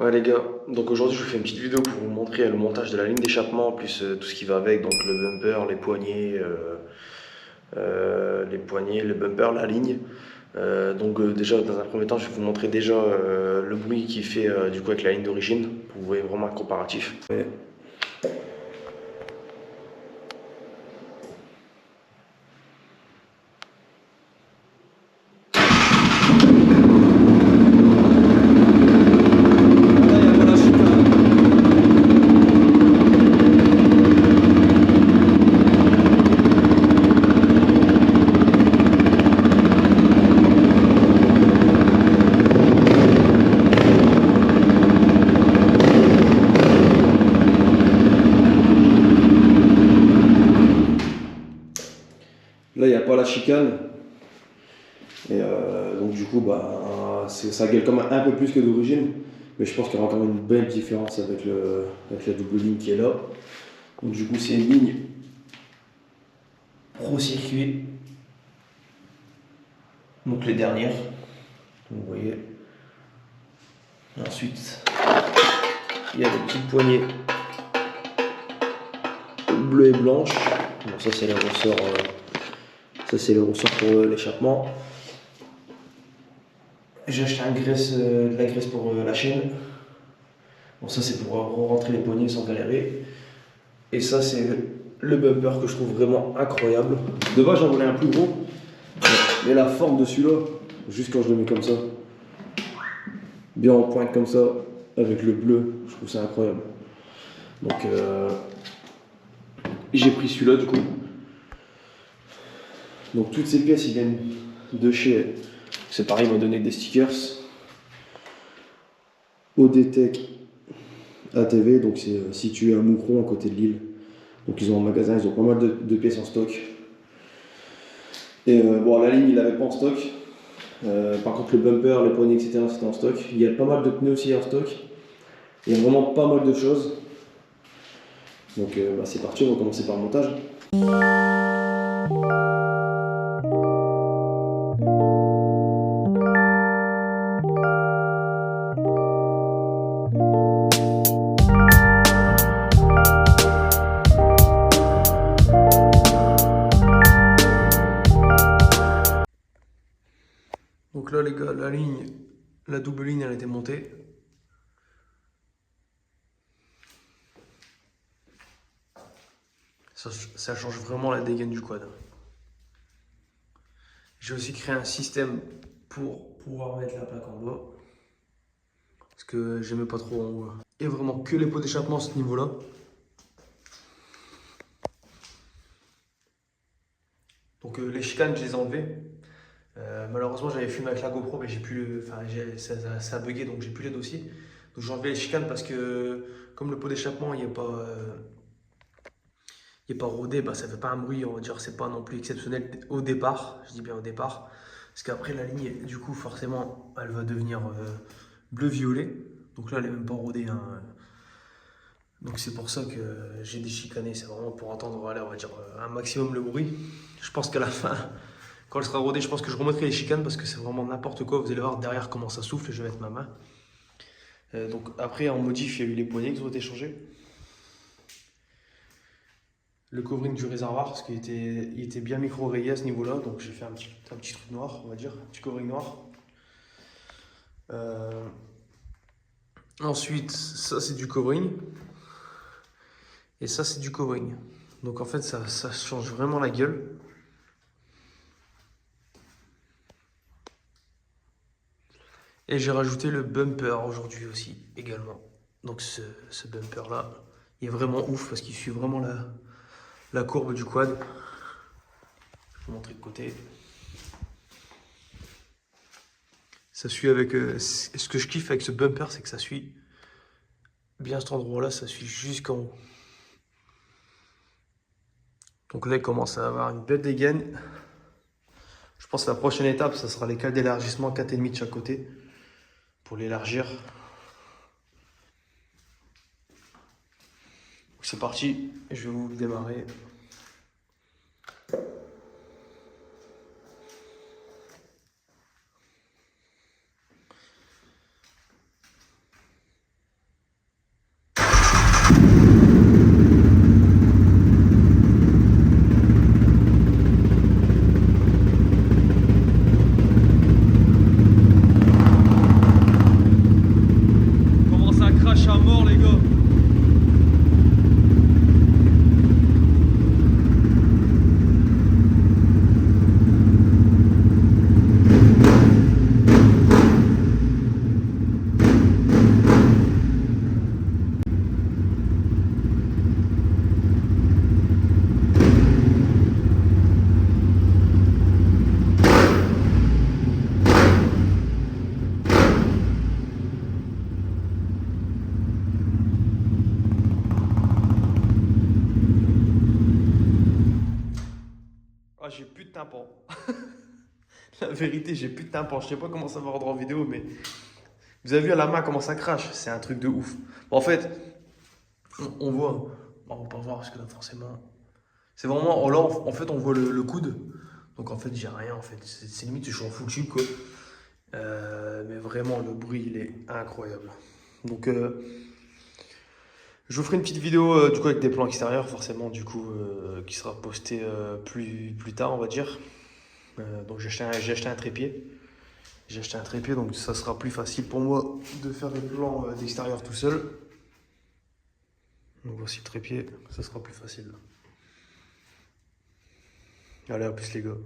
Ouais les gars, donc aujourd'hui je vous fais une petite vidéo pour vous montrer le montage de la ligne d'échappement, plus tout ce qui va avec, donc le bumper, les poignées, le bumper, la ligne. Déjà dans un premier temps je vais vous montrer déjà le bruit qu'il fait du coup avec la ligne d'origine, pour que vous voyez vraiment un comparatif. Ouais. Là, il n'y a pas la chicane. Et donc du coup, ça gueule quand même un peu plus que d'origine. Mais je pense qu'il y aura quand même une belle différence avec la double ligne qui est là. Donc du coup, c'est une ligne pro-circuit. Donc les dernières. Vous voyez. Et ensuite, il y a des petites poignées bleues et blanches. Donc ça, c'est les ressorts. Ça, c'est les ressorts pour l'échappement. J'ai acheté de la graisse pour la chaîne. Bon, ça, c'est pour rentrer les poignées sans galérer. Et ça, c'est le bumper que je trouve vraiment incroyable. De base, j'en voulais un plus gros. Mais la forme de celui-là, juste quand je le mets comme ça, bien en pointe comme ça, avec le bleu, je trouve ça incroyable. Donc, j'ai pris celui-là du coup. Donc, toutes ces pièces, ils viennent de chez. C'est pareil, ils m'ont donné des stickers. ODTech ATV, donc c'est situé à Moucron, à côté de Lille. Donc, ils ont un magasin, ils ont pas mal de pièces en stock. Et bon, la ligne, il l'avait pas en stock. Par contre, le bumper, les poignées, etc., c'était en stock. Il y a pas mal de pneus aussi en stock. Il y a vraiment pas mal de choses. Donc c'est parti, on va commencer par le montage. Donc là les gars, la double ligne elle a été montée. Ça change vraiment la dégaine du quad. J'ai aussi créé un système pour pouvoir mettre la plaque en bas. Parce que j'aimais pas trop en haut. Et vraiment que les pots d'échappement à ce niveau-là. Donc les chicanes, je les ai enlevées. Malheureusement, j'avais filmé avec la GoPro, mais j'ai plus ça a bugué, donc j'ai plus les dossiers. Donc j'ai enlevé les chicanes parce que comme le pot d'échappement, il n'est pas rodé, bah, ça fait pas un bruit, on va dire, c'est pas non plus exceptionnel au départ, je dis bien au départ, parce qu'après la ligne, du coup, forcément, elle va devenir bleu-violet, donc là, elle est même pas rodée, hein. Donc c'est pour ça que j'ai déchicané, c'est vraiment pour entendre, allez, on va dire, un maximum le bruit. Je pense qu'à la fin, quand elle sera rodée, je pense que je remettrai les chicanes parce que c'est vraiment n'importe quoi, vous allez voir derrière comment ça souffle, je vais mettre ma main. Donc après, en modif, il y a eu les poignées qui ont été changées. Le covering du réservoir, parce il était bien micro-rayé à ce niveau-là, donc j'ai fait un petit truc noir, on va dire, un petit covering noir. Euh, Ensuite, ça c'est du covering, et ça c'est du covering. Donc en fait, ça change vraiment la gueule. Et j'ai rajouté le bumper aujourd'hui aussi, également. Donc ce bumper-là, il est vraiment ouf, parce qu'il suit vraiment la courbe du quad. Je vais vous montrer de côté. Ça suit avec... ce que je kiffe avec ce bumper, c'est que ça suit bien cet endroit-là, ça suit jusqu'en haut. Donc là, il commence à avoir une belle dégaine. Je pense que la prochaine étape, ça sera les cales d'élargissement 4,5 de chaque côté pour l'élargir. C'est parti, je vais vous démarrer. tympan. La vérité, j'ai plus de tympan. Je sais pas comment ça va rendre en vidéo, mais vous avez vu à la main comment ça crache. C'est un truc de ouf. Bon, en fait, on voit. Bon, on va pas voir parce que là, forcément. C'est vraiment. Oh, là, en fait, on voit le coude. Donc, en fait, j'ai rien. En fait, c'est limite, je suis en full tube, quoi. Mais vraiment, le bruit, il est incroyable. Donc, je vous ferai une petite vidéo du coup avec des plans extérieurs, forcément, du coup, qui sera postée plus tard, on va dire. Donc, j'ai acheté un trépied. J'ai acheté un trépied, donc ça sera plus facile pour moi de faire des plans d'extérieur tout seul. Donc, voici le trépied, ça sera plus facile. Allez, à plus, les gars.